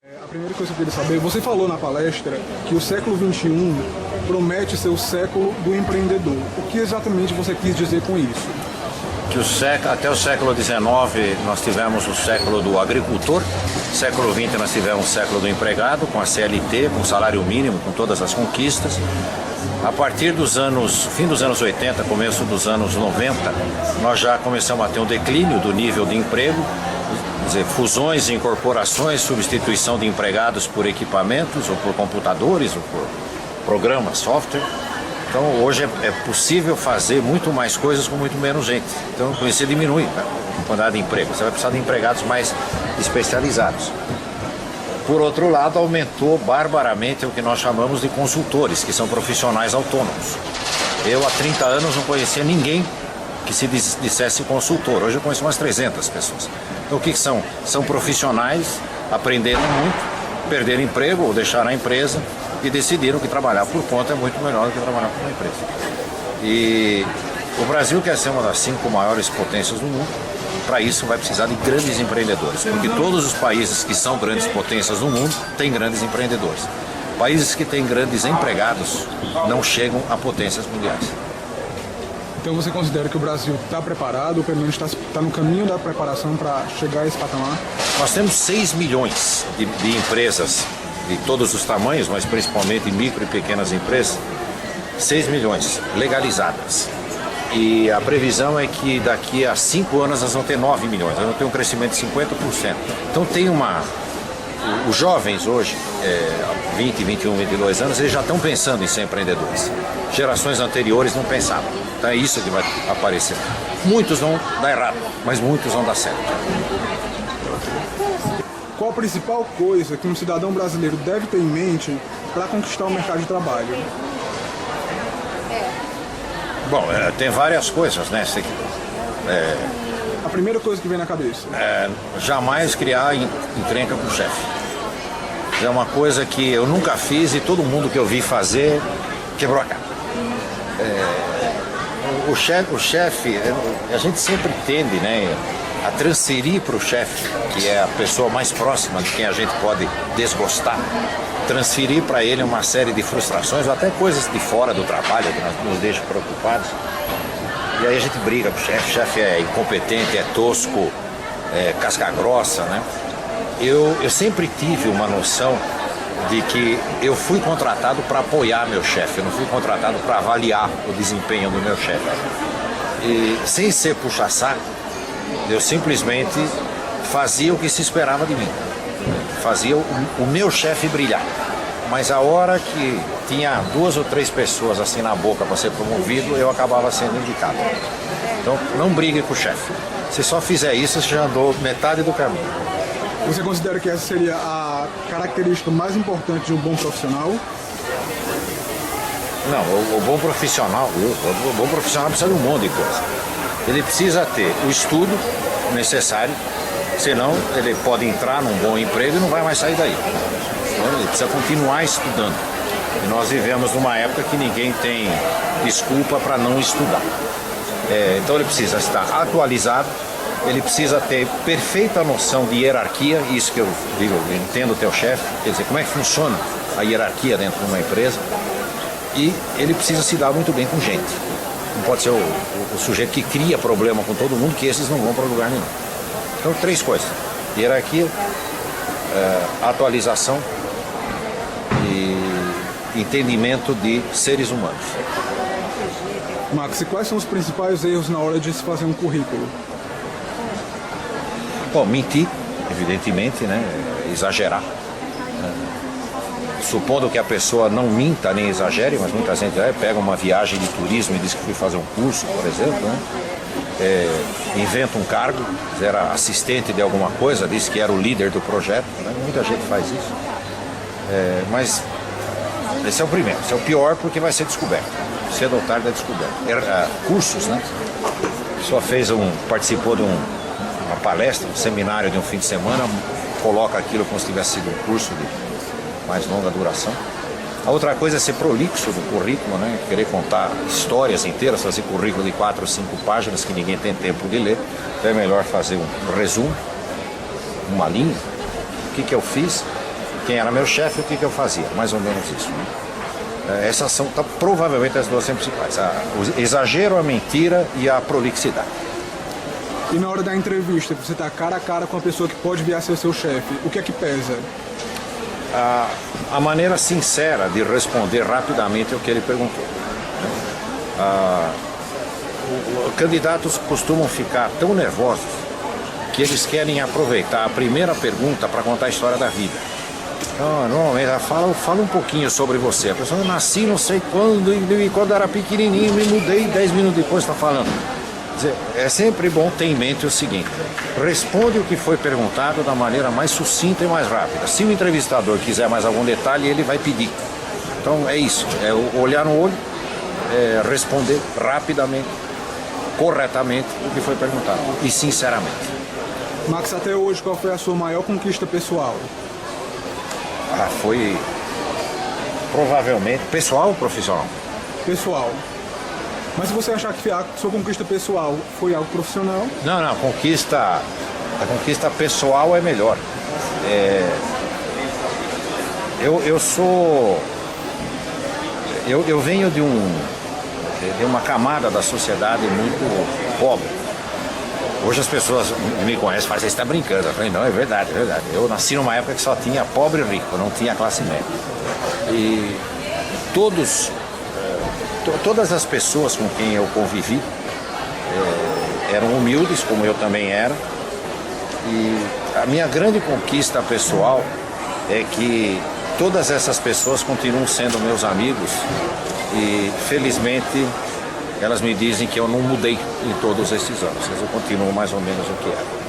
A primeira coisa que eu queria saber, você falou na palestra que o século XXI promete ser o século do empreendedor. O que exatamente você quis dizer com isso? Que até o século XIX nós tivemos o século do agricultor, século XX nós tivemos o século do empregado, com a CLT, com o salário mínimo, com todas as conquistas. A partir fim dos anos 80, começo dos anos 90, nós já começamos a ter um declínio do nível de emprego, quer dizer, fusões e incorporações, substituição de empregados por equipamentos, ou por computadores, ou por programas, software. Então hoje é possível fazer muito mais coisas com muito menos gente. Então com isso você diminui a quantidade de emprego. Você vai precisar de empregados mais especializados. Por outro lado, aumentou barbaramente o que nós chamamos de consultores, que são profissionais autônomos. Eu há 30 anos não conhecia ninguém que se dissesse consultor. Hoje eu conheço umas 300 pessoas. Então o que são? São profissionais, aprenderam muito, perderam emprego ou deixaram a empresa e decidiram que trabalhar por conta é muito melhor do que trabalhar por uma empresa. E o Brasil quer ser uma das 5 maiores potências do mundo. Para isso vai precisar de grandes empreendedores, porque todos os países que são grandes potências no mundo têm grandes empreendedores. Países que têm grandes empregados não chegam a potências mundiais. Então você considera que o Brasil está preparado, ou pelo menos está no caminho da preparação para chegar a esse patamar? Nós temos 6 milhões de empresas de todos os tamanhos, mas principalmente micro e pequenas empresas, 6 milhões legalizadas. E a previsão é que daqui a 5 anos nós vamos ter 9 milhões, nós vamos ter um crescimento de 50%. Então tem os jovens hoje, 20, 21, 22 anos, eles já estão pensando em ser empreendedores. Gerações anteriores não pensavam. Então é isso que vai aparecer. Muitos vão dar errado, mas muitos vão dar certo. Qual a principal coisa que um cidadão brasileiro deve ter em mente para conquistar o mercado de trabalho? Bom, tem várias coisas, né? A primeira coisa que vem na cabeça. Jamais criar encrenca com o chefe. É uma coisa que eu nunca fiz e todo mundo que eu vi fazer quebrou a cara. O chefe, a gente sempre tende, né, a transferir para o chefe, que é a pessoa mais próxima de quem a gente pode desgostar, transferir para ele uma série de frustrações ou até coisas de fora do trabalho que nos deixam preocupados. E aí a gente briga com o chefe é incompetente, é tosco, é casca grossa, né? Eu sempre tive uma noção de que eu fui contratado para apoiar meu chefe, eu não fui contratado para avaliar o desempenho do meu chefe. E sem ser puxa-saco, eu simplesmente fazia o que se esperava de mim. Fazia o meu chefe brilhar. Mas a hora que tinha 2 ou 3 pessoas assim na boca para ser promovido, eu acabava sendo indicado. Então não brigue com o chefe. Se só fizer isso, você já andou metade do caminho. Você considera que essa seria a característica mais importante de um bom profissional? Não, o bom profissional precisa de um monte de coisa. Ele precisa ter o estudo necessário, senão ele pode entrar num bom emprego e não vai mais sair daí. Então ele precisa continuar estudando. E nós vivemos numa época que ninguém tem desculpa para não estudar. Então ele precisa estar atualizado, ele precisa ter perfeita noção de hierarquia, isso que eu digo, eu entendo o teu chefe, quer dizer, como é que funciona a hierarquia dentro de uma empresa, e ele precisa se dar muito bem com gente. Não pode ser o sujeito que cria problema com todo mundo, que esses não vão para lugar nenhum. Então 3 coisas: hierarquia, atualização e entendimento de seres humanos. Max, e quais são os principais erros na hora de se fazer um currículo? Bom, mentir, evidentemente, né? Exagerar. Supondo que a pessoa não minta nem exagere, mas muita gente pega uma viagem de turismo e diz que foi fazer um curso, por exemplo, né? Inventa um cargo, era assistente de alguma coisa, disse que era o líder do projeto, né? Muita gente faz isso. Mas esse é o primeiro, esse é o pior porque vai ser descoberto. Cedo ou tarde é descoberto. Cursos, né? A pessoa participou de uma palestra, um seminário de um fim de semana, coloca aquilo como se tivesse sido um curso de mais longa duração. A outra coisa é ser prolixo do currículo, né? Querer contar histórias inteiras, fazer currículo de 4 ou 5 páginas que ninguém tem tempo de ler. Então é melhor fazer um resumo, uma linha, o que eu fiz, quem era meu chefe, o que eu fazia, mais ou menos isso. Né? Essas são provavelmente as duas principais, o exagero, a mentira e a prolixidade. E na hora da entrevista, você está cara a cara com a pessoa que pode vir a ser seu chefe, o que é que pesa? A maneira sincera de responder rapidamente o que ele perguntou. Candidatos costumam ficar tão nervosos que eles querem aproveitar a primeira pergunta para contar a história da vida. Fala um pouquinho sobre você. A pessoa, eu nasci não sei quando, e quando era pequenininho, me mudei, 10 minutos depois está falando. Quer dizer, é sempre bom ter em mente o seguinte: responde o que foi perguntado da maneira mais sucinta e mais rápida. Se o entrevistador quiser mais algum detalhe, ele vai pedir. Então é isso, é olhar no olho, responder rapidamente, corretamente o que foi perguntado e sinceramente. Max, até hoje, qual foi a sua maior conquista pessoal? Foi provavelmente pessoal ou profissional? Pessoal. Mas se você achar que a sua conquista pessoal foi algo profissional? Não, a conquista pessoal é melhor. Eu venho de uma camada da sociedade muito pobre. Hoje as pessoas me conhecem e falam, você está brincando. Eu falei, não, é verdade. Eu nasci numa época que só tinha pobre e rico, não tinha classe média. E todas as pessoas com quem eu convivi eram humildes, como eu também era. E a minha grande conquista pessoal é que todas essas pessoas continuam sendo meus amigos e, felizmente, elas me dizem que eu não mudei em todos esses anos. Eu continuo mais ou menos o que era.